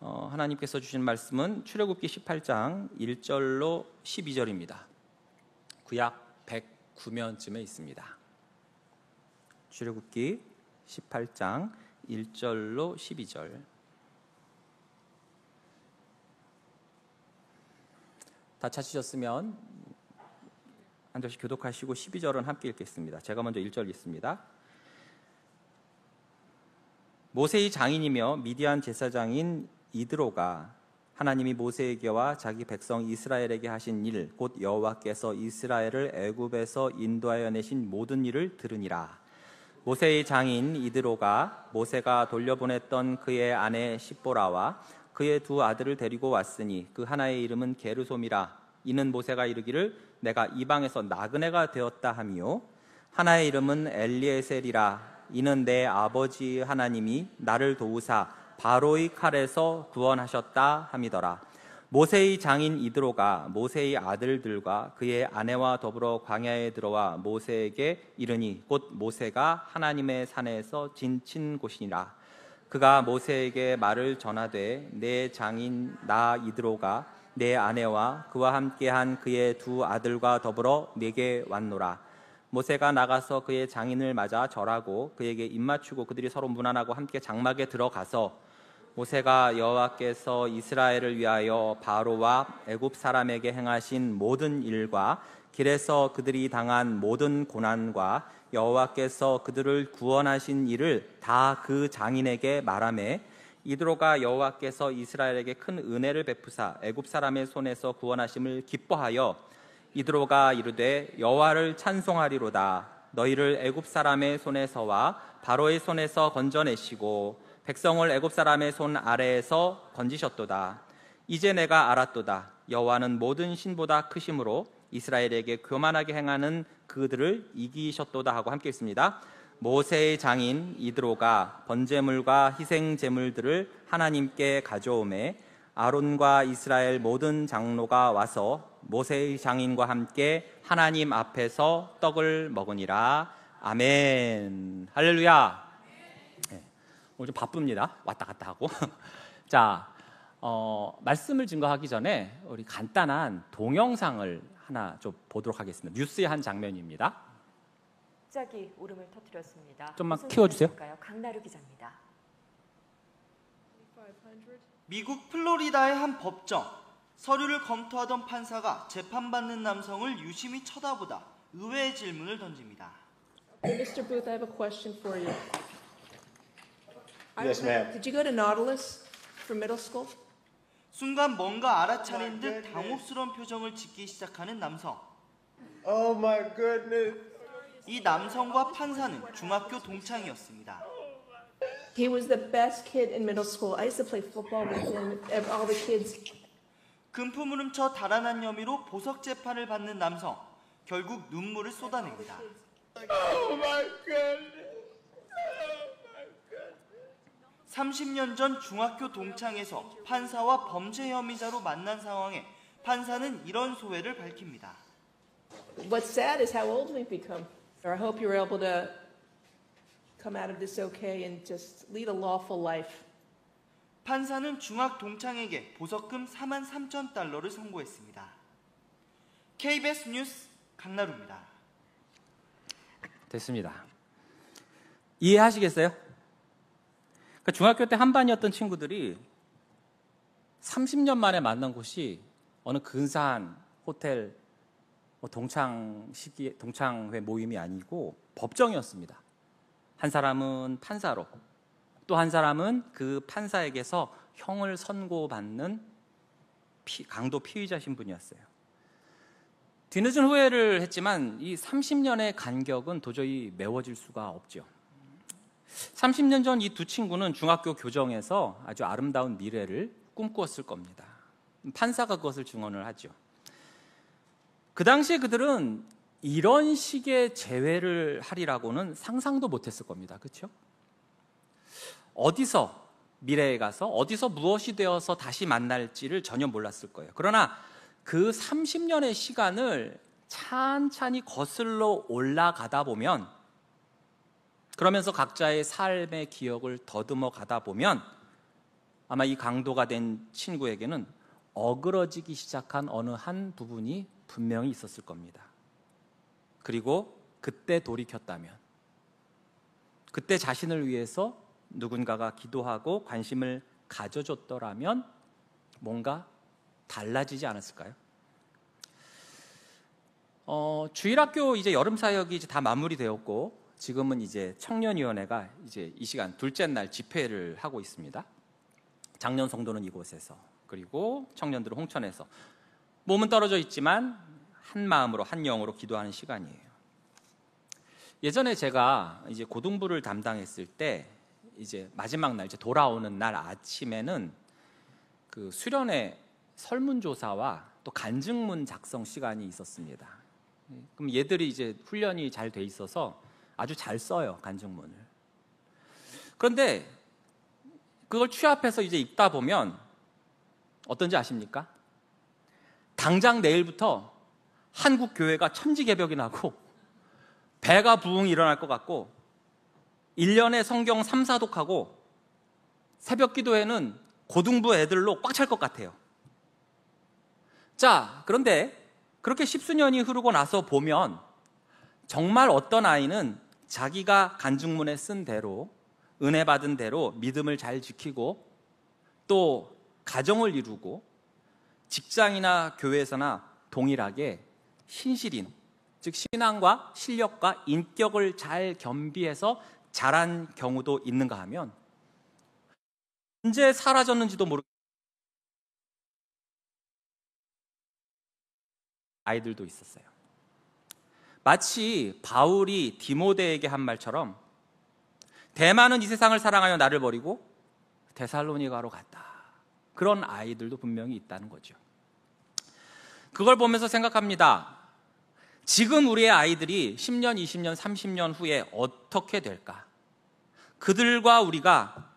하나님께서 주신 말씀은 출애굽기 18장 1절로 12절입니다. 구약 109면쯤에 있습니다. 출애굽기 18장 1절로 12절. 다 찾으셨으면 한 절씩 교독하시고 12절은 함께 읽겠습니다. 제가 먼저 1절 읽습니다. 모세의 장인이며 미디안 제사장인 이드로가 하나님이 모세에게와 자기 백성 이스라엘에게 하신 일, 곧 여호와께서 이스라엘을 애굽에서 인도하여 내신 모든 일을 들으니라. 모세의 장인 이드로가 모세가 돌려보냈던 그의 아내 십보라와 그의 두 아들을 데리고 왔으니 그 하나의 이름은 게르솜이라. 이는 모세가 이르기를 내가 이방에서 나그네가 되었다 하미요, 하나의 이름은 엘리에셀이라. 이는 내 아버지 하나님이 나를 도우사 바로의 칼에서 구원하셨다 함이더라. 모세의 장인 이드로가 모세의 아들들과 그의 아내와 더불어 광야에 들어와 모세에게 이르니 곧 모세가 하나님의 산에서 지친 곳이니라. 그가 모세에게 말을 전하되 내 장인 나 이드로가 내 아내와 그와 함께한 그의 두 아들과 더불어 내게 왔노라. 모세가 나가서 그의 장인을 맞아 절하고 그에게 입맞추고 그들이 서로 문안하고 함께 장막에 들어가서 모세가 여호와께서 이스라엘을 위하여 바로와 애굽 사람에게 행하신 모든 일과 길에서 그들이 당한 모든 고난과 여호와께서 그들을 구원하신 일을 다 그 장인에게 말하매, 이드로가 여호와께서 이스라엘에게 큰 은혜를 베푸사 애굽 사람의 손에서 구원하심을 기뻐하여 이드로가 이르되 여호와를 찬송하리로다. 너희를 애굽 사람의 손에서와 바로의 손에서 건져내시고 백성을 애굽 사람의 손 아래에서 건지셨도다. 이제 내가 알았도다. 여호와는 모든 신보다 크심으로 이스라엘에게 교만하게 행하는 그들을 이기셨도다 하고 함께 읽습니다. 모세의 장인 이드로가 번제물과 희생 제물들을 하나님께 가져오매 아론과 이스라엘 모든 장로가 와서 모세의 장인과 함께 하나님 앞에서 떡을 먹으니라. 아멘. 할렐루야. 네, 오늘 좀 바쁩니다. 왔다 갔다 하고. 자, 말씀을 증거하기 전에 우리 간단한 동영상을 하나 좀 보도록 하겠습니다. 뉴스의 한 장면입니다. 갑자기 울음을 터뜨렸습니다. 좀만 키워주세요. 강나루 기자입니다. 미국 플로리다의 한 법정, 서류를 검토하던 판사가 재판받는 남성을 유심히 쳐다보다 의외의 질문을 던집니다. Mr. Booth, I have a question for you. Yes, ma'am. Did you go to Nautilus for middle school? 순간 뭔가 알아차린 듯 당혹스러운 표정을 짓기 시작하는 남성. Oh my goodness. 이 남성과 판사는 중학교 동창이었습니다. He was the best kid in middle school. I used to play football with him, all the kids. 금품을 훔쳐 달아난 혐의로 보석 재판을 받는 남성. 결국 눈물을 쏟아냅니다. Oh my goodness. 30년 전 중학교 동창에서 판사와 범죄 혐의자로 만난 상황에 판사는 이런 소회를 밝힙니다. What's sad is how old we've become. I hope you're able to come out of this okay and just lead a lawful life. 판사는 중학 동창에게 보석금 43,000달러를 선고했습니다. KBS 뉴스 강나루입니다. 됐습니다. 이해하시겠어요? 그러니까 중학교 때 한 반이었던 친구들이 30년 만에 만난 곳이 어느 근사한 호텔 동창회 모임이 아니고 법정이었습니다. 한 사람은 판사로, 또 한 사람은 그 판사에게서 형을 선고받는 강도 피의자 신분이었어요. 뒤늦은 후회를 했지만 이 30년의 간격은 도저히 메워질 수가 없죠. 30년 전 이 두 친구는 중학교 교정에서 아주 아름다운 미래를 꿈꾸었을 겁니다. 판사가 그것을 증언을 하죠. 그 당시에 그들은 이런 식의 재회를 하리라고는 상상도 못했을 겁니다. 그렇죠? 어디서 미래에 가서 어디서 무엇이 되어서 다시 만날지를 전혀 몰랐을 거예요. 그러나 그 30년의 시간을 찬찬히 거슬러 올라가다 보면, 그러면서 각자의 삶의 기억을 더듬어 가다 보면 아마 이 강도가 된 친구에게는 어그러지기 시작한 어느 한 부분이 분명히 있었을 겁니다. 그리고 그때 돌이켰다면, 그때 자신을 위해서 누군가가 기도하고 관심을 가져줬더라면 뭔가 달라지지 않았을까요? 주일학교 이제 여름 사역이 이제 다 마무리되었고, 지금은 이제 청년위원회가 이제 이 시간 둘째 날 집회를 하고 있습니다. 작년 성도는 이곳에서, 그리고 청년들은 홍천에서 몸은 떨어져 있지만 한 마음으로 한 영으로 기도하는 시간이에요. 예전에 제가 이제 고등부를 담당했을 때 이제 마지막 날, 이제 돌아오는 날 아침에는 그 수련회 설문조사와 또 간증문 작성 시간이 있었습니다. 그럼 얘들이 이제 훈련이 잘 돼 있어서 아주 잘 써요, 간증문을. 그런데 그걸 취합해서 이제 읽다 보면 어떤지 아십니까? 당장 내일부터 한국 교회가 천지개벽이 나고 배가 부흥 일어날 것 같고 1년에 성경 3, 4독하고 새벽 기도회는 고등부 애들로 꽉 찰 것 같아요. 자, 그런데 그렇게 십수년이 흐르고 나서 보면 정말 어떤 아이는 자기가 간증문에 쓴 대로, 은혜 받은 대로 믿음을 잘 지키고 또 가정을 이루고 직장이나 교회에서나 동일하게 신실인, 즉 신앙과 실력과 인격을 잘 겸비해서 자란 경우도 있는가 하면 언제 사라졌는지도 모르는 아이들도 있었어요. 마치 바울이 디모데에게 한 말처럼 대만은 이 세상을 사랑하여 나를 버리고 데살로니가로 갔다. 그런 아이들도 분명히 있다는 거죠. 그걸 보면서 생각합니다. 지금 우리의 아이들이 10년, 20년, 30년 후에 어떻게 될까? 그들과 우리가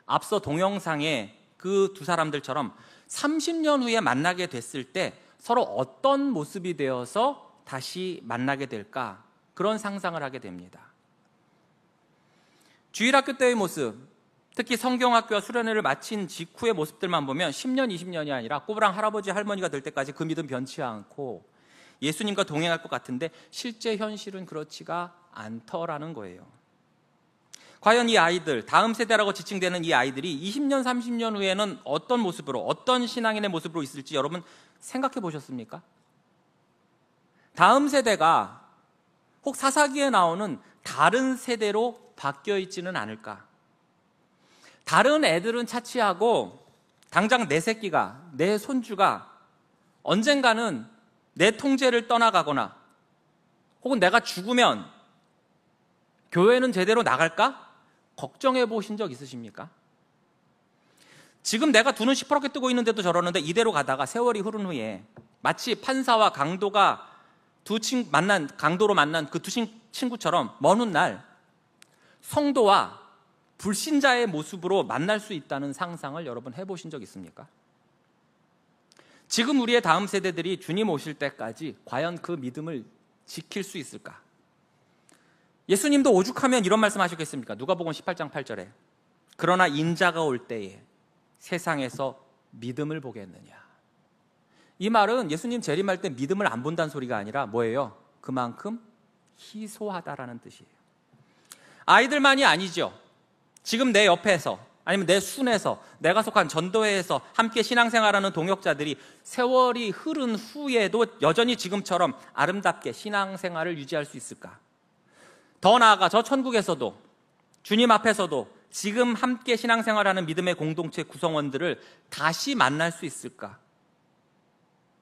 앞서 동영상의 그 두 사람들처럼 30년 후에 만나게 됐을 때 서로 어떤 모습이 되어서 다시 만나게 될까? 그런 상상을 하게 됩니다. 주일학교 때의 모습, 특히 성경학교와 수련회를 마친 직후의 모습들만 보면 10년, 20년이 아니라 꼬부랑 할아버지, 할머니가 될 때까지 그 믿음 변치 않고 예수님과 동행할 것 같은데 실제 현실은 그렇지가 않더라는 거예요. 과연 이 아이들, 다음 세대라고 지칭되는 이 아이들이 20년, 30년 후에는 어떤 모습으로, 어떤 신앙인의 모습으로 있을지 여러분 생각해 보셨습니까? 다음 세대가 혹 사사기에 나오는 다른 세대로 바뀌어 있지는 않을까? 다른 애들은 차치하고 당장 내 새끼가, 내 손주가 언젠가는 내 통제를 떠나가거나 혹은 내가 죽으면 교회는 제대로 나갈까? 걱정해 보신 적 있으십니까? 지금 내가 두 눈 시퍼렇게 뜨고 있는데도 저러는데 이대로 가다가 세월이 흐른 후에 마치 판사와 강도가 강도로 만난 그 두 친구처럼 먼 훗날 성도와 불신자의 모습으로 만날 수 있다는 상상을 여러분 해보신 적 있습니까? 지금 우리의 다음 세대들이 주님 오실 때까지 과연 그 믿음을 지킬 수 있을까? 예수님도 오죽하면 이런 말씀 하셨겠습니까? 누가복음 18장 8절에 그러나 인자가 올 때에 세상에서 믿음을 보겠느냐. 이 말은 예수님 재림할 때 믿음을 안 본다는 소리가 아니라 뭐예요? 그만큼 희소하다라는 뜻이에요. 아이들만이 아니죠. 지금 내 옆에서 아니면 내 순에서 내가 속한 전도회에서 함께 신앙생활하는 동역자들이 세월이 흐른 후에도 여전히 지금처럼 아름답게 신앙생활을 유지할 수 있을까? 더 나아가 저 천국에서도 주님 앞에서도 지금 함께 신앙생활하는 믿음의 공동체 구성원들을 다시 만날 수 있을까?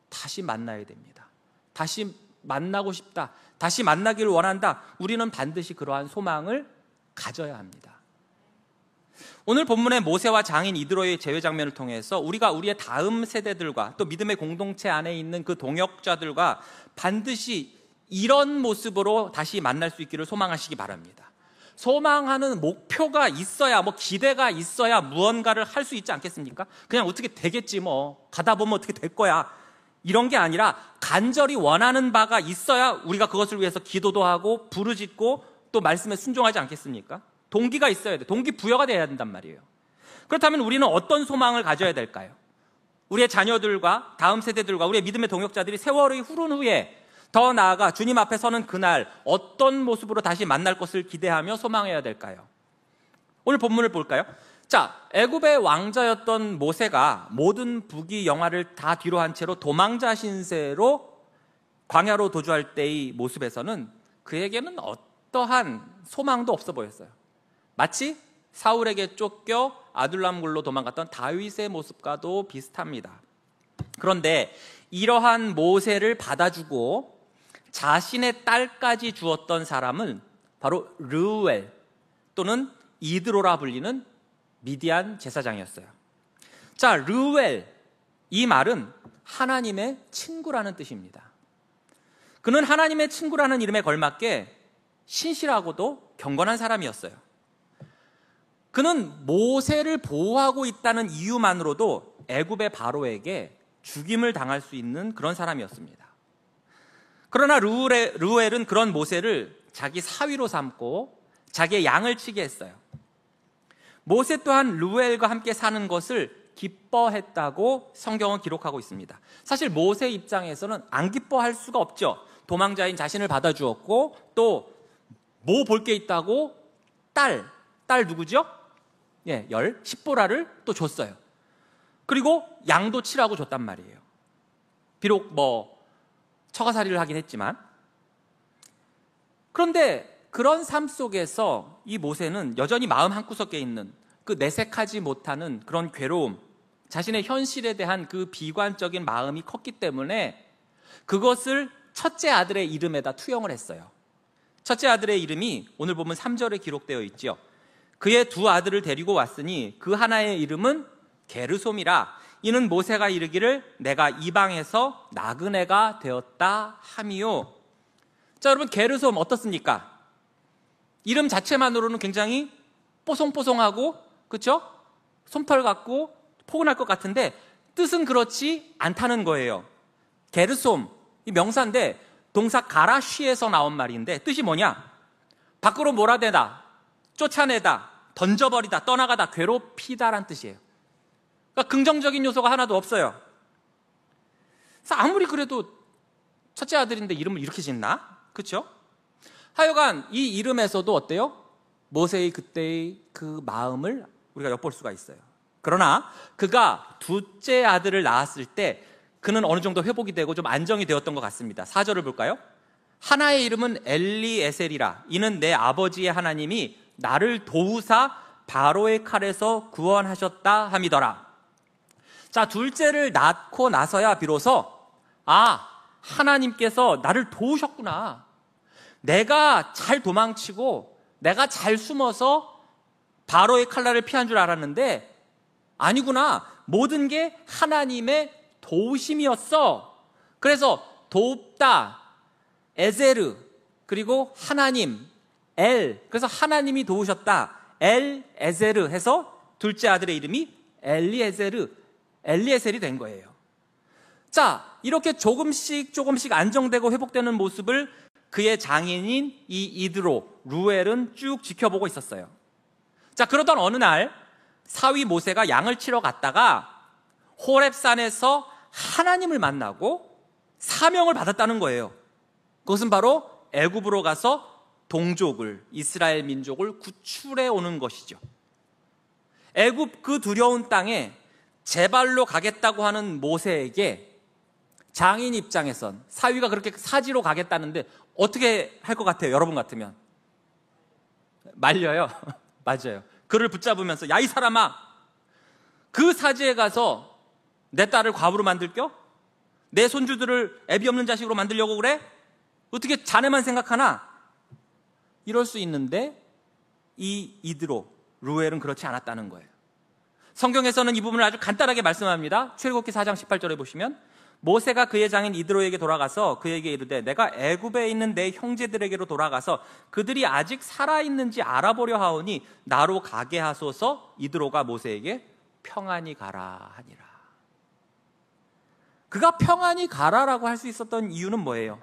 다시 만나야 됩니다. 다시 만나고 싶다. 다시 만나기를 원한다. 우리는 반드시 그러한 소망을 가져야 합니다. 오늘 본문의 모세와 장인 이드로의 제외 장면을 통해서 우리가 우리의 다음 세대들과 또 믿음의 공동체 안에 있는 그 동역자들과 반드시 이런 모습으로 다시 만날 수 있기를 소망하시기 바랍니다. 소망하는 목표가 있어야, 기대가 있어야 무언가를 할 수 있지 않겠습니까? 그냥 어떻게 되겠지 가다 보면 어떻게 될 거야. 이런 게 아니라 간절히 원하는 바가 있어야 우리가 그것을 위해서 기도도 하고 부르짖고 또 말씀에 순종하지 않겠습니까? 동기가 있어야 돼. 동기 부여가 돼야 된단 말이에요. 그렇다면 우리는 어떤 소망을 가져야 될까요? 우리의 자녀들과 다음 세대들과 우리의 믿음의 동역자들이 세월이 흐른 후에 더 나아가 주님 앞에 서는 그날 어떤 모습으로 다시 만날 것을 기대하며 소망해야 될까요? 오늘 본문을 볼까요? 자, 애굽의 왕자였던 모세가 모든 부귀 영화를 다 뒤로 한 채로 도망자 신세로 광야로 도주할 때의 모습에서는 그에게는 어떠한 소망도 없어 보였어요. 마치 사울에게 쫓겨 아둘람굴로 도망갔던 다윗의 모습과도 비슷합니다. 그런데 이러한 모세를 받아주고 자신의 딸까지 주었던 사람은 바로 르우엘 또는 이드로라 불리는 미디안 제사장이었어요. 자, 르우엘, 이 말은 하나님의 친구라는 뜻입니다. 그는 하나님의 친구라는 이름에 걸맞게 신실하고도 경건한 사람이었어요. 그는 모세를 보호하고 있다는 이유만으로도 애굽의 바로에게 죽임을 당할 수 있는 그런 사람이었습니다. 그러나 르우엘은 그런 모세를 자기 사위로 삼고 자기의 양을 치게 했어요. 모세 또한 르우엘과 함께 사는 것을 기뻐했다고 성경은 기록하고 있습니다. 사실 모세 입장에서는 안 기뻐할 수가 없죠. 도망자인 자신을 받아주었고 또 뭐 볼 게 있다고 딸 누구죠? 예, 10보라를 또 줬어요. 그리고 양도 치라고 줬단 말이에요. 비록 처가살이를 하긴 했지만. 그런데 그런 삶 속에서 이 모세는 여전히 마음 한구석에 있는 그 내색하지 못하는 그런 괴로움, 자신의 현실에 대한 그 비관적인 마음이 컸기 때문에 그것을 첫째 아들의 이름에다 투영을 했어요. 첫째 아들의 이름이 오늘 보면 3절에 기록되어 있죠. 그의 두 아들을 데리고 왔으니 그 하나의 이름은 게르솜이라. 이는 모세가 이르기를 내가 이방에서 나그네가 되었다 함이요. 자, 여러분, 게르솜 어떻습니까? 이름 자체만으로는 굉장히 뽀송뽀송하고, 그렇죠? 솜털 같고 포근할 것 같은데 뜻은 그렇지 않다는 거예요. 게르솜, 이 명사인데 동사 가라쉬에서 나온 말인데 뜻이 뭐냐? 밖으로 몰아내다, 쫓아내다, 던져버리다, 떠나가다, 괴롭히다란 뜻이에요. 그러니까 긍정적인 요소가 하나도 없어요. 그래서 아무리 그래도 첫째 아들인데 이름을 이렇게 짓나? 그렇죠? 하여간 이 이름에서도 어때요? 모세의 그때의 그 마음을 우리가 엿볼 수가 있어요. 그러나 그가 둘째 아들을 낳았을 때 그는 어느 정도 회복이 되고 좀 안정이 되었던 것 같습니다. 4절을 볼까요? 하나의 이름은 엘리에셀이라. 이는 내 아버지의 하나님이 나를 도우사 바로의 칼에서 구원하셨다 함이더라. 자, 둘째를 낳고 나서야 비로소 하나님께서 나를 도우셨구나. 내가 잘 도망치고 내가 잘 숨어서 바로의 칼날을 피한 줄 알았는데 아니구나. 모든 게 하나님의 도우심이었어. 그래서 돕다, 에제르, 그리고 하나님, 그래서 하나님이 도우셨다, 에제르 해서 둘째 아들의 이름이 엘리에셀이 된 거예요. 자, 이렇게 조금씩 안정되고 회복되는 모습을 그의 장인인 이 이드로, 르우엘은 쭉 지켜보고 있었어요. 자, 그러던 어느 날 사위 모세가 양을 치러 갔다가 호렙산에서 하나님을 만나고 사명을 받았다는 거예요. 그것은 바로 애굽으로 가서 동족을, 이스라엘 민족을 구출해 오는 것이죠. 애굽 그 두려운 땅에 제 발로 가겠다고 하는 모세에게 장인 입장에선 사위가 그렇게 사지로 가겠다는데 어떻게 할 것 같아요? 여러분 같으면 말려요. 맞아요. 그를 붙잡으면서 야, 이 사람아, 그 사지에 가서 내 딸을 과부로 만들겨? 내 손주들을 애비 없는 자식으로 만들려고 그래? 어떻게 자네만 생각하나? 이럴 수 있는데 이 이드로, 르우엘은 그렇지 않았다는 거예요. 성경에서는 이 부분을 아주 간단하게 말씀합니다. 출애굽기 4장 18절에 보시면 모세가 그의 장인 이드로에게 돌아가서 그에게 이르되 내가 애굽에 있는 내 형제들에게로 돌아가서 그들이 아직 살아있는지 알아보려 하오니 나로 가게 하소서. 이드로가 모세에게 평안히 가라 하니라. 그가 평안히 가라라고 할 수 있었던 이유는 뭐예요?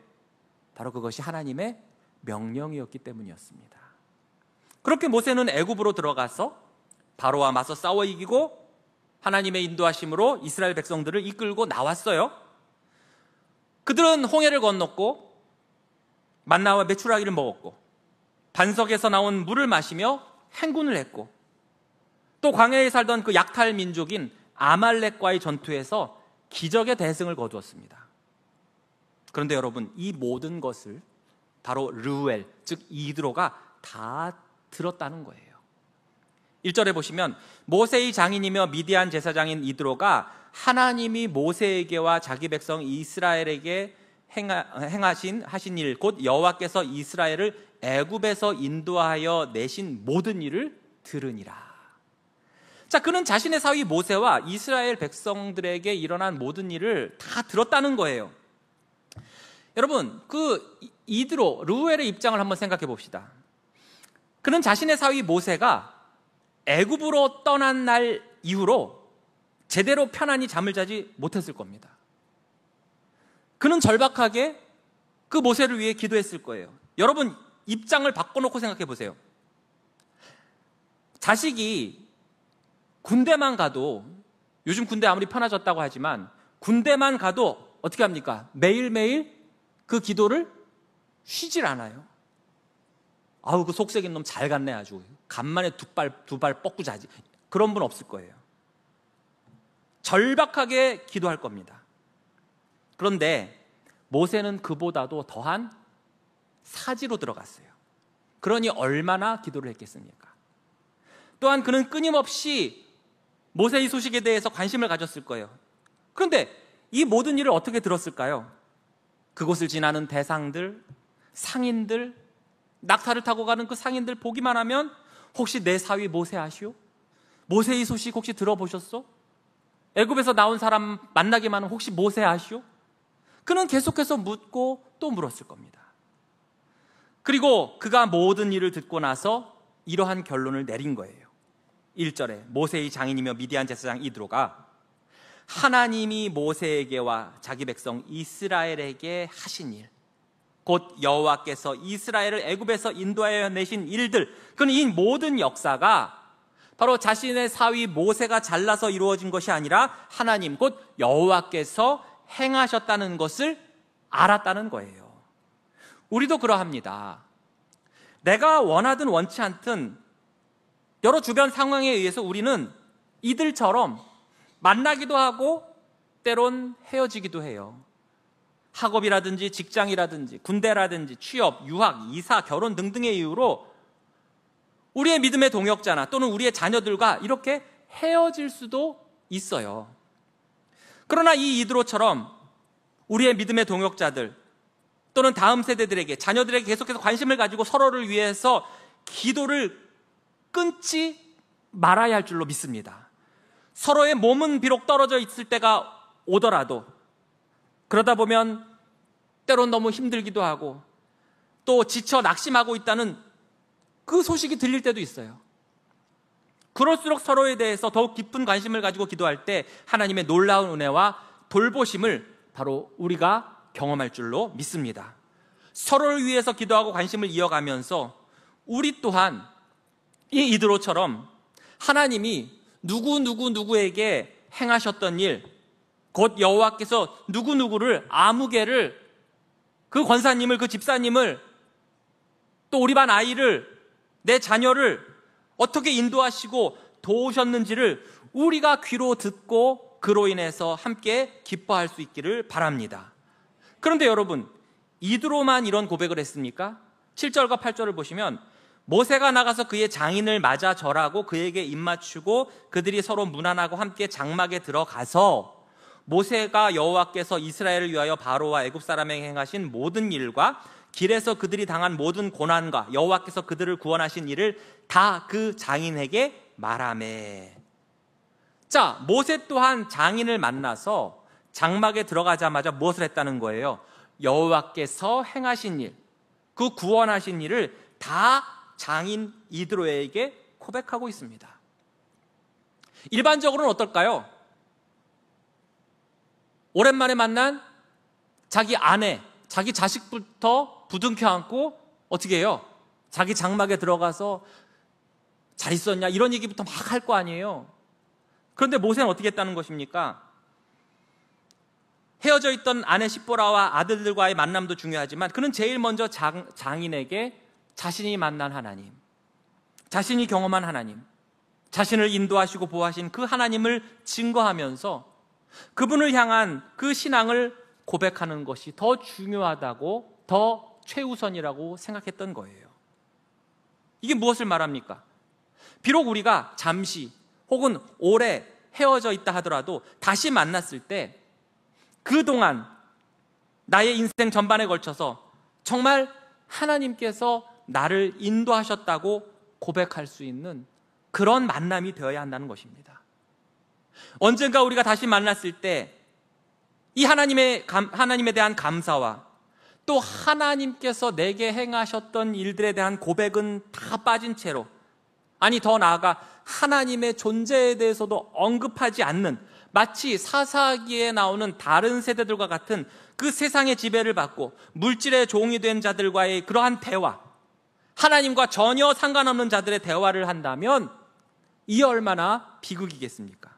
바로 그것이 하나님의 명령이었기 때문이었습니다. 그렇게 모세는 애굽으로 들어가서 바로와 맞서 싸워 이기고 하나님의 인도하심으로 이스라엘 백성들을 이끌고 나왔어요. 그들은 홍해를 건넜고 만나와 메추라기를 먹었고 반석에서 나온 물을 마시며 행군을 했고 또 광야에 살던 그 약탈 민족인 아말렉과의 전투에서 기적의 대승을 거두었습니다. 그런데 여러분, 이 모든 것을 바로 르우엘, 즉 이드로가 다 들었다는 거예요. 1절에 보시면 모세의 장인이며 미디안 제사장인 이드로가 하나님이 모세에게와 자기 백성 이스라엘에게 하신 일, 곧 여호와께서 이스라엘을 애굽에서 인도하여 내신 모든 일을 들으니라. 자, 그는 자신의 사위 모세와 이스라엘 백성들에게 일어난 모든 일을 다 들었다는 거예요. 여러분, 그 이드로, 르우엘의 입장을 한번 생각해 봅시다. 그는 자신의 사위 모세가 애굽으로 떠난 날 이후로 제대로 편안히 잠을 자지 못했을 겁니다. 그는 절박하게 그 모세를 위해 기도했을 거예요. 여러분, 입장을 바꿔놓고 생각해 보세요. 자식이 군대만 가도, 요즘 군대 아무리 편해졌다고 하지만 군대만 가도 어떻게 합니까? 매일매일 그 기도를 쉬질 않아요. 아우, 그 속색인 놈 잘 갔네, 아주. 간만에 두 발 뻗고 자지. 그런 분 없을 거예요. 절박하게 기도할 겁니다. 그런데 모세는 그보다도 더한 사지로 들어갔어요. 그러니 얼마나 기도를 했겠습니까? 또한 그는 끊임없이 모세의 소식에 대해서 관심을 가졌을 거예요. 그런데 이 모든 일을 어떻게 들었을까요? 그곳을 지나는 대상들, 상인들, 낙타를 타고 가는 그 상인들 보기만 하면 혹시 내 사위 모세 아시오? 모세의 소식 혹시 들어보셨어? 애굽에서 나온 사람 만나기만 하면 혹시 모세 아시오? 그는 계속해서 묻고 또 물었을 겁니다. 그리고 그가 모든 일을 듣고 나서 이러한 결론을 내린 거예요. 1절에 모세의 장인이며 미디안 제사장 이드로가 하나님이 모세에게와 자기 백성 이스라엘에게 하신 일, 곧 여호와께서 이스라엘을 애굽에서 인도하여 내신 일들, 그는 이 모든 역사가 바로 자신의 사위 모세가 잘나서 이루어진 것이 아니라 하나님, 곧 여호와께서 행하셨다는 것을 알았다는 거예요. 우리도 그러합니다. 내가 원하든 원치 않든 여러 주변 상황에 의해서 우리는 이들처럼 만나기도 하고 때론 헤어지기도 해요. 학업이라든지 직장이라든지 군대라든지 취업, 유학, 이사, 결혼 등등의 이유로 우리의 믿음의 동역자나 또는 우리의 자녀들과 이렇게 헤어질 수도 있어요. 그러나 이 이드로처럼 우리의 믿음의 동역자들 또는 다음 세대들에게, 자녀들에게 계속해서 관심을 가지고 서로를 위해서 기도를 끊지 말아야 할 줄로 믿습니다. 서로의 몸은 비록 떨어져 있을 때가 오더라도 그러다 보면 때론 너무 힘들기도 하고 또 지쳐 낙심하고 있다는 그 소식이 들릴 때도 있어요. 그럴수록 서로에 대해서 더욱 깊은 관심을 가지고 기도할 때 하나님의 놀라운 은혜와 돌보심을 바로 우리가 경험할 줄로 믿습니다. 서로를 위해서 기도하고 관심을 이어가면서 우리 또한 이 이드로처럼 하나님이 누구에게 행하셨던 일, 곧 여호와께서 누구를, 아무개를, 그 권사님을, 그 집사님을, 또 우리 반 아이를, 내 자녀를 어떻게 인도하시고 도우셨는지를 우리가 귀로 듣고 그로 인해서 함께 기뻐할 수 있기를 바랍니다. 그런데 여러분, 이드로만 이런 고백을 했습니까? 7절과 8절을 보시면 모세가 나가서 그의 장인을 맞아 절하고 그에게 입맞추고 그들이 서로 문안하고 함께 장막에 들어가서 모세가 여호와께서 이스라엘을 위하여 바로와 애굽 사람에게 행하신 모든 일과 길에서 그들이 당한 모든 고난과 여호와께서 그들을 구원하신 일을 다 그 장인에게 말하매. 자, 모세 또한 장인을 만나서 장막에 들어가자마자 무엇을 했다는 거예요? 여호와께서 행하신 일, 그 구원하신 일을 다 장인 이드로에게 고백하고 있습니다. 일반적으로는 어떨까요? 오랜만에 만난 자기 아내, 자기 자식부터 부둥켜 안고 어떻게 해요? 자기 장막에 들어가서 잘 있었냐 이런 얘기부터 막 할 거 아니에요. 그런데 모세는 어떻게 했다는 것입니까? 헤어져 있던 아내 십보라와 아들들과의 만남도 중요하지만 그는 제일 먼저 장인에게 자신이 만난 하나님, 자신이 경험한 하나님, 자신을 인도하시고 보호하신 그 하나님을 증거하면서 그분을 향한 그 신앙을 고백하는 것이 더 중요하다고, 더 최우선이라고 생각했던 거예요. 이게 무엇을 말합니까? 비록 우리가 잠시 혹은 오래 헤어져 있다 하더라도 다시 만났을 때 그동안 나의 인생 전반에 걸쳐서 정말 하나님께서 나를 인도하셨다고 고백할 수 있는 그런 만남이 되어야 한다는 것입니다. 언젠가 우리가 다시 만났을 때 이 하나님에 대한 감사와 또 하나님께서 내게 행하셨던 일들에 대한 고백은 다 빠진 채로, 아니 더 나아가 하나님의 존재에 대해서도 언급하지 않는, 마치 사사기에 나오는 다른 세대들과 같은 그 세상의 지배를 받고 물질의 종이 된 자들과의 그러한 대화, 하나님과 전혀 상관없는 자들의 대화를 한다면 이 얼마나 비극이겠습니까?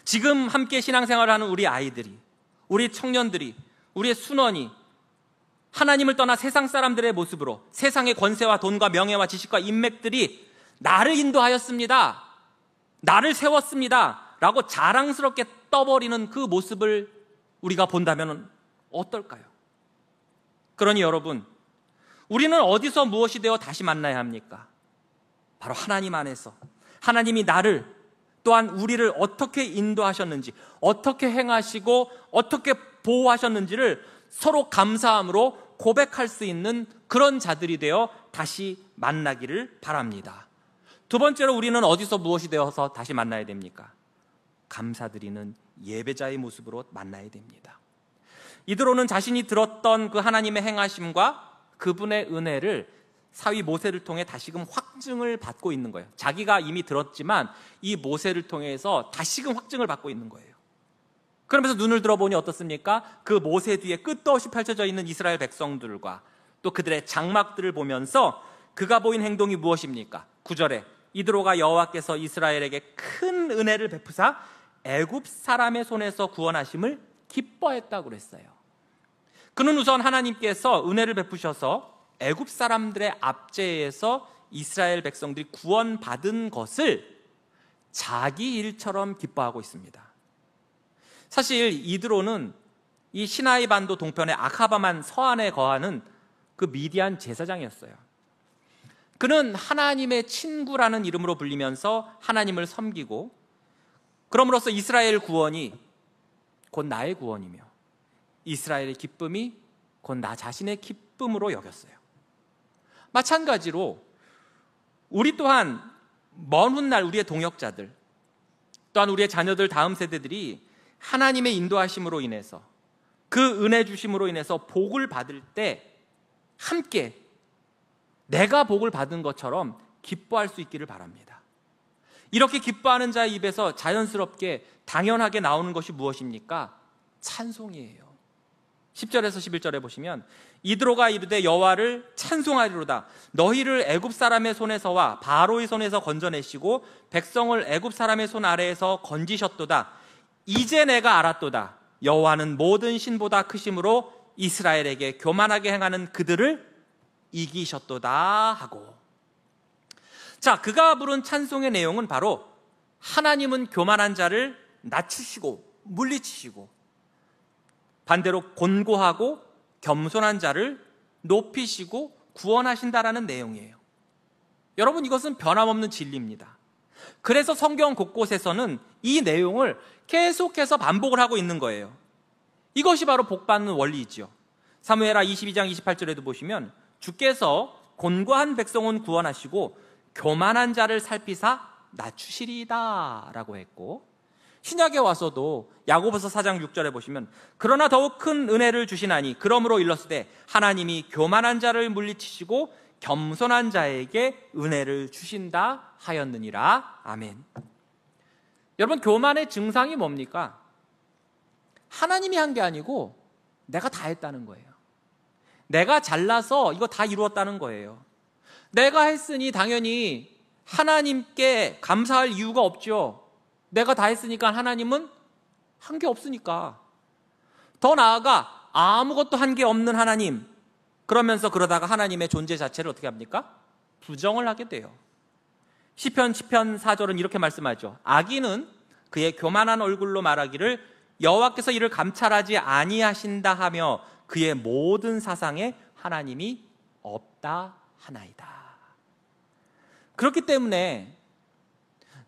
지금 함께 신앙생활을 하는 우리 아이들이, 우리 청년들이, 우리의 순원이 하나님을 떠나 세상 사람들의 모습으로 세상의 권세와 돈과 명예와 지식과 인맥들이 나를 인도하였습니다, 나를 세웠습니다 라고 자랑스럽게 떠버리는 그 모습을 우리가 본다면 어떨까요? 그러니 여러분, 우리는 어디서 무엇이 되어 다시 만나야 합니까? 바로 하나님 안에서 하나님이 나를 또한 우리를 어떻게 인도하셨는지, 어떻게 행하시고 어떻게 보호하셨는지를 서로 감사함으로 고백할 수 있는 그런 자들이 되어 다시 만나기를 바랍니다. 두 번째로 우리는 어디서 무엇이 되어서 다시 만나야 됩니까? 감사드리는 예배자의 모습으로 만나야 됩니다. 이드로는 자신이 들었던 그 하나님의 행하심과 그분의 은혜를 사위 모세를 통해 다시금 확증을 받고 있는 거예요. 자기가 이미 들었지만 이 모세를 통해서 다시금 확증을 받고 있는 거예요. 그러면서 눈을 들어보니 어떻습니까? 그 모세 뒤에 끝도 없이 펼쳐져 있는 이스라엘 백성들과 또 그들의 장막들을 보면서 그가 보인 행동이 무엇입니까? 9절에 이드로가 여호와께서 이스라엘에게 큰 은혜를 베푸사 애굽 사람의 손에서 구원하심을 기뻐했다고 그랬어요. 그는 우선 하나님께서 은혜를 베푸셔서 애굽 사람들의 압제에서 이스라엘 백성들이 구원받은 것을 자기 일처럼 기뻐하고 있습니다. 사실 이드로는 이 시나이 반도 동편의 아카바만 서안에 거하는 그 미디안 제사장이었어요. 그는 하나님의 친구라는 이름으로 불리면서 하나님을 섬기고, 그럼으로써 이스라엘 구원이 곧 나의 구원이며 이스라엘의 기쁨이 곧 나 자신의 기쁨으로 여겼어요. 마찬가지로 우리 또한 먼 훗날 우리의 동역자들, 또한 우리의 자녀들, 다음 세대들이 하나님의 인도하심으로 인해서, 그 은혜 주심으로 인해서 복을 받을 때 함께 내가 복을 받은 것처럼 기뻐할 수 있기를 바랍니다. 이렇게 기뻐하는 자의 입에서 자연스럽게 당연하게 나오는 것이 무엇입니까? 찬송이에요. 10절에서 11절에 보시면 이드로가 이르되 여호와를 찬송하리로다. 너희를 애굽 사람의 손에서와 바로의 손에서 건져내시고 백성을 애굽 사람의 손 아래에서 건지셨도다. 이제 내가 알았도다. 여호와는 모든 신보다 크심으로 이스라엘에게 교만하게 행하는 그들을 이기셨도다 하고. 자, 그가 부른 찬송의 내용은 바로 하나님은 교만한 자를 낮추시고 물리치시고 반대로 곤고하고 겸손한 자를 높이시고 구원하신다라는 내용이에요. 여러분, 이것은 변함없는 진리입니다. 그래서 성경 곳곳에서는 이 내용을 계속해서 반복을 하고 있는 거예요. 이것이 바로 복받는 원리이지요. 사무엘하 22장 28절에도 보시면 주께서 곤고한 백성은 구원하시고 교만한 자를 살피사 낮추시리이다 라고 했고, 신약에 와서도 야고보서 4장 6절에 보시면 그러나 더욱 큰 은혜를 주시나니 그러므로 일렀으되 하나님이 교만한 자를 물리치시고 겸손한 자에게 은혜를 주신다 하였느니라. 아멘. 여러분, 교만의 증상이 뭡니까? 하나님이 한 게 아니고 내가 다 했다는 거예요. 내가 잘나서 이거 다 이루었다는 거예요. 내가 했으니 당연히 하나님께 감사할 이유가 없죠. 내가 다 했으니까 하나님은 한 게 없으니까. 더 나아가 아무것도 한 게 없는 하나님, 그러면서 그러다가 하나님의 존재 자체를 어떻게 합니까? 부정을 하게 돼요. 시편 4절은 이렇게 말씀하죠. 악인은 그의 교만한 얼굴로 말하기를 여호와께서 이를 감찰하지 아니하신다 하며 그의 모든 사상에 하나님이 없다 하나이다. 그렇기 때문에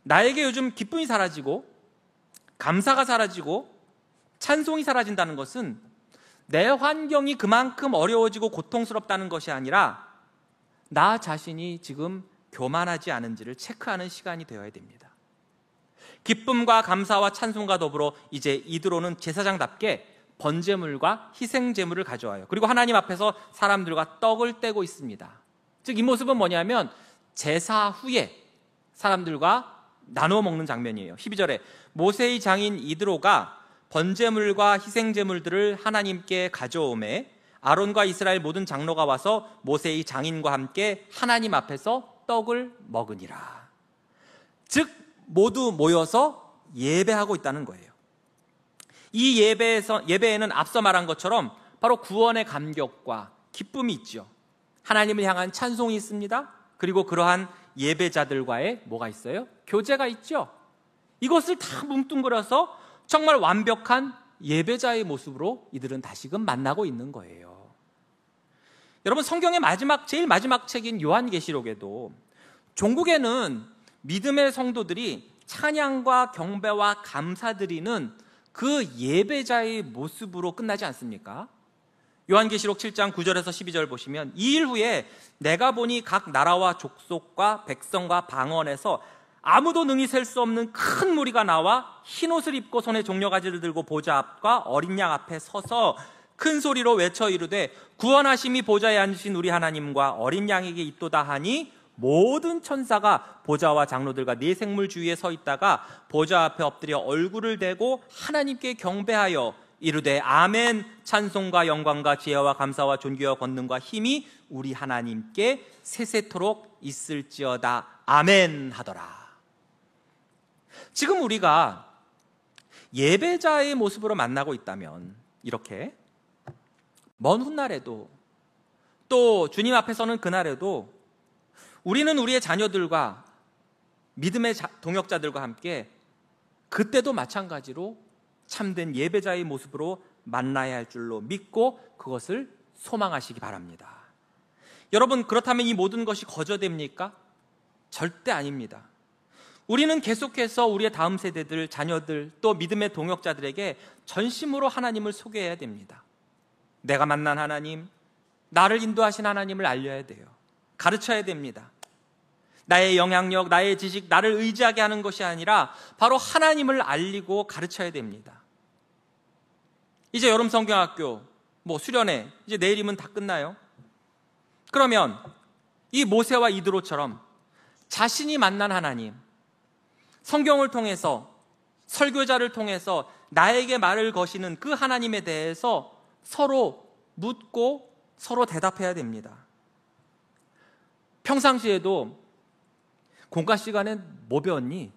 나에게 요즘 기쁨이 사라지고 감사가 사라지고 찬송이 사라진다는 것은 내 환경이 그만큼 어려워지고 고통스럽다는 것이 아니라 나 자신이 지금 교만하지 않은지를 체크하는 시간이 되어야 됩니다. 기쁨과 감사와 찬송과 더불어 이제 이드로는 제사장답게 번제물과 희생제물을 가져와요. 그리고 하나님 앞에서 사람들과 떡을 떼고 있습니다. 즉 이 모습은 뭐냐면 제사 후에 사람들과 나누어 먹는 장면이에요. 12절에 모세의 장인 이드로가 번제물과 희생제물들을 하나님께 가져오매 아론과 이스라엘 모든 장로가 와서 모세의 장인과 함께 하나님 앞에서 떡을 먹으니라. 즉 모두 모여서 예배하고 있다는 거예요. 이 예배에는 앞서 말한 것처럼 바로 구원의 감격과 기쁨이 있죠. 하나님을 향한 찬송이 있습니다. 그리고 그러한 예배자들과의 뭐가 있어요? 교제가 있죠. 이것을 다 뭉뚱그려서 정말 완벽한 예배자의 모습으로 이들은 다시금 만나고 있는 거예요. 여러분, 성경의 제일 마지막 책인 요한계시록에도 종국에는 믿음의 성도들이 찬양과 경배와 감사드리는 그 예배자의 모습으로 끝나지 않습니까? 요한계시록 7장 9절에서 12절 보시면 이 일 후에 내가 보니 각 나라와 족속과 백성과 방언에서 아무도 능히 셀 수 없는 큰 무리가 나와 흰옷을 입고 손에 종려가지를 들고 보좌 앞과 어린 양 앞에 서서 큰 소리로 외쳐 이르되 구원하심이 보좌에 앉으신 우리 하나님과 어린 양에게 있도다 하니 모든 천사가 보좌와 장로들과 네 생물 주위에 서 있다가 보좌 앞에 엎드려 얼굴을 대고 하나님께 경배하여 이르되 아멘. 찬송과 영광과 지혜와 감사와 존귀와 권능과 힘이 우리 하나님께 세세토록 있을지어다. 아멘 하더라. 지금 우리가 예배자의 모습으로 만나고 있다면 이렇게 먼 훗날에도 또 주님 앞에 서는 그날에도 우리는 우리의 자녀들과 믿음의 동역자들과 함께 그때도 마찬가지로 참된 예배자의 모습으로 만나야 할 줄로 믿고 그것을 소망하시기 바랍니다. 여러분, 그렇다면 이 모든 것이 거저됩니까? 절대 아닙니다. 우리는 계속해서 우리의 다음 세대들, 자녀들, 또 믿음의 동역자들에게 전심으로 하나님을 소개해야 됩니다. 내가 만난 하나님, 나를 인도하신 하나님을 알려야 돼요. 가르쳐야 됩니다. 나의 영향력, 나의 지식, 나를 의지하게 하는 것이 아니라 바로 하나님을 알리고 가르쳐야 됩니다. 이제 여름 성경학교 수련회 이제 내일이면 다 끝나요. 그러면 이 모세와 이드로처럼 자신이 만난 하나님, 성경을 통해서 설교자를 통해서 나에게 말을 거시는 그 하나님에 대해서 서로 묻고 서로 대답해야 됩니다. 평상시에도 공과 시간에 뭐 배웠니?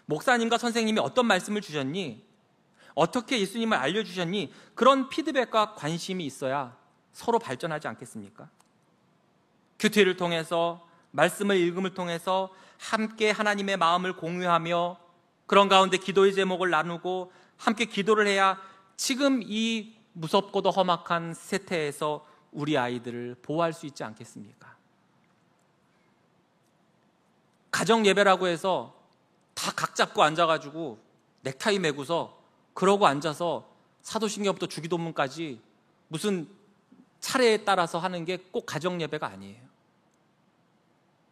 목사님과 선생님이 어떤 말씀을 주셨니? 어떻게 예수님을 알려주셨니? 그런 피드백과 관심이 있어야 서로 발전하지 않겠습니까? 큐티를 통해서, 말씀을 읽음을 통해서 함께 하나님의 마음을 공유하며 그런 가운데 기도의 제목을 나누고 함께 기도를 해야 지금 이 무섭고도 험악한 세태에서 우리 아이들을 보호할 수 있지 않겠습니까? 가정 예배라고 해서 다 각 잡고 앉아가지고 넥타이 매고서 그러고 앉아서 사도신경부터 주기도문까지 무슨 차례에 따라서 하는 게 꼭 가정 예배가 아니에요.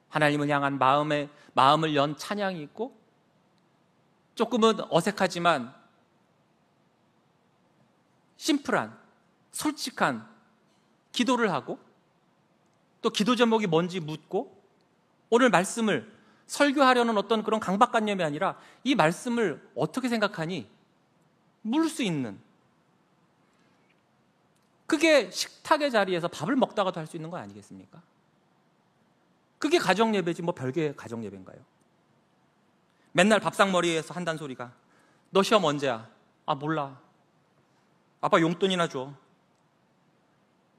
하나님을 향한 마음을 연 찬양이 있고 조금은 어색하지만 심플한, 솔직한 기도를 하고 또 기도 제목이 뭔지 묻고 오늘 말씀을 설교하려는 어떤 그런 강박관념이 아니라 이 말씀을 어떻게 생각하니? 물 수 있는, 그게 식탁의 자리에서 밥을 먹다가도 할 수 있는 거 아니겠습니까? 그게 가정 예배지 뭐 별개 가정 예배인가요? 맨날 밥상머리에서 한단 소리가 너 시험 언제야? 아 몰라. 아빠 용돈이나 줘.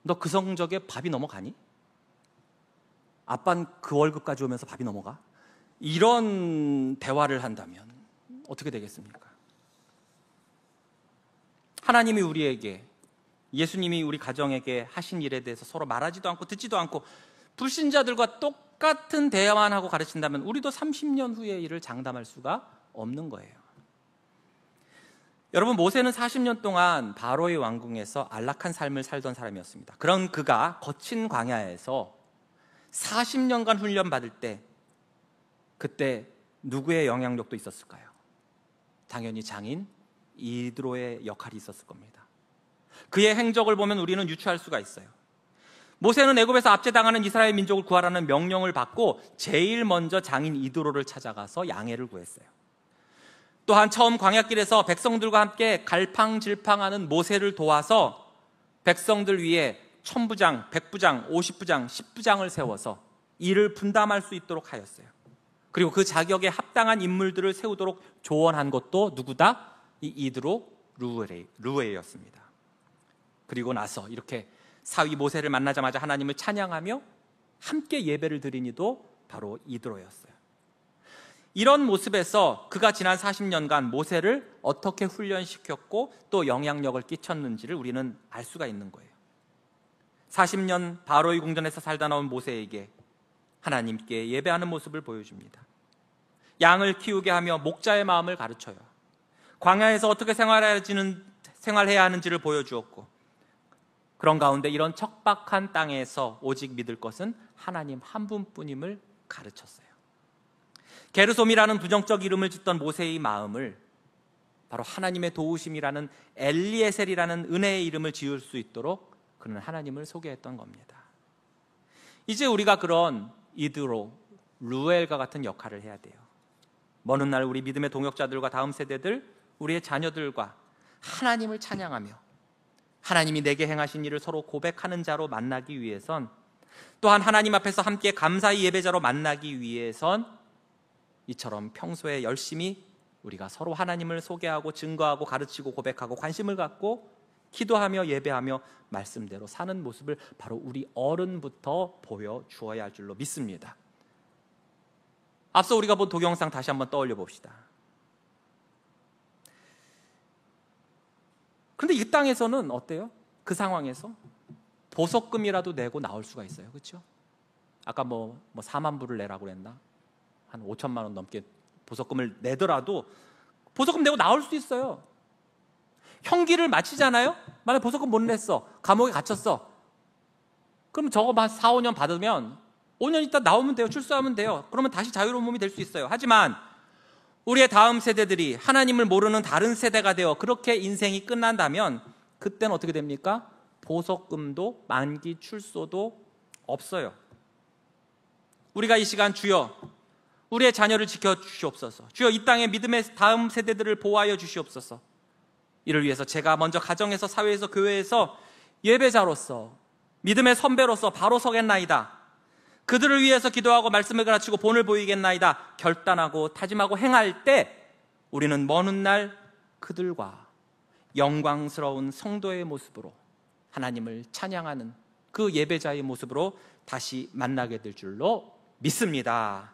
너 그 성적에 밥이 넘어가니? 아빠는 그 월급 가져오면서 밥이 넘어가? 이런 대화를 한다면 어떻게 되겠습니까? 하나님이 우리에게, 예수님이 우리 가정에게 하신 일에 대해서 서로 말하지도 않고 듣지도 않고 불신자들과 똑같은 대화만 하고 가르친다면 우리도 30년 후의 일을 장담할 수가 없는 거예요. 여러분, 모세는 40년 동안 바로의 왕궁에서 안락한 삶을 살던 사람이었습니다. 그런 그가 거친 광야에서 40년간 훈련받을 때 그때 누구의 영향력도 있었을까요? 당연히 장인 이드로의 역할이 있었을 겁니다. 그의 행적을 보면 우리는 유추할 수가 있어요. 모세는 애굽에서 압제당하는 이스라엘 민족을 구하라는 명령을 받고 제일 먼저 장인 이드로를 찾아가서 양해를 구했어요. 또한 처음 광야길에서 백성들과 함께 갈팡질팡하는 모세를 도와서 백성들 위에 1000부장, 100부장, 50부장, 10부장을 세워서 일을 분담할 수 있도록 하였어요. 그리고 그 자격에 합당한 인물들을 세우도록 조언한 것도 누구다? 이 이드로 루웨였습니다. 그리고 나서 이렇게 사위 모세를 만나자마자 하나님을 찬양하며 함께 예배를 드린 이도 바로 이드로였어요. 이런 모습에서 그가 지난 40년간 모세를 어떻게 훈련시켰고 또 영향력을 끼쳤는지를 우리는 알 수가 있는 거예요. 40년 바로의 궁전에서 살다 나온 모세에게 하나님께 예배하는 모습을 보여줍니다. 양을 키우게 하며 목자의 마음을 가르쳐요. 광야에서 어떻게 생활해야 하는지를 보여주었고, 그런 가운데 이런 척박한 땅에서 오직 믿을 것은 하나님 한 분뿐임을 가르쳤어요. 게르솜이라는 부정적 이름을 짓던 모세의 마음을 바로 하나님의 도우심이라는 엘리에셀이라는 은혜의 이름을 지을 수 있도록 그는 하나님을 소개했던 겁니다. 이제 우리가 그런 이드로, 루엘과 같은 역할을 해야 돼요. 먼 훗날 우리 믿음의 동역자들과 다음 세대들, 우리의 자녀들과 하나님을 찬양하며 하나님이 내게 행하신 일을 서로 고백하는 자로 만나기 위해선, 또한 하나님 앞에서 함께 감사의 예배자로 만나기 위해선 이처럼 평소에 열심히 우리가 서로 하나님을 소개하고 증거하고 가르치고 고백하고 관심을 갖고 기도하며 예배하며 말씀대로 사는 모습을 바로 우리 어른부터 보여주어야 할 줄로 믿습니다. 앞서 우리가 본 동영상 다시 한번 떠올려 봅시다. 그런데 이 땅에서는 어때요? 그 상황에서 보석금이라도 내고 나올 수가 있어요. 그렇죠? 아까 뭐 4만 불을 내라고 그랬나? 한 5천만 원 넘게 보석금을 내더라도 보석금 내고 나올 수 있어요. 형기를 마치잖아요? 만약에 보석금 못 냈어, 감옥에 갇혔어, 그럼 저거 한 4, 5년 받으면 5년 있다 나오면 돼요. 출소하면 돼요. 그러면 다시 자유로운 몸이 될 수 있어요. 하지만 우리의 다음 세대들이 하나님을 모르는 다른 세대가 되어 그렇게 인생이 끝난다면 그때는 어떻게 됩니까? 보석금도 만기 출소도 없어요. 우리가 이 시간 주여 우리의 자녀를 지켜주시옵소서, 주여 이 땅의 믿음의 다음 세대들을 보호하여 주시옵소서. 이를 위해서 제가 먼저 가정에서, 사회에서, 교회에서 예배자로서 믿음의 선배로서 바로 서겠나이다, 그들을 위해서 기도하고 말씀을 가르치고 본을 보이겠나이다 결단하고 다짐하고 행할 때 우리는 먼 훗날 그들과 영광스러운 성도의 모습으로 하나님을 찬양하는 그 예배자의 모습으로 다시 만나게 될 줄로 믿습니다.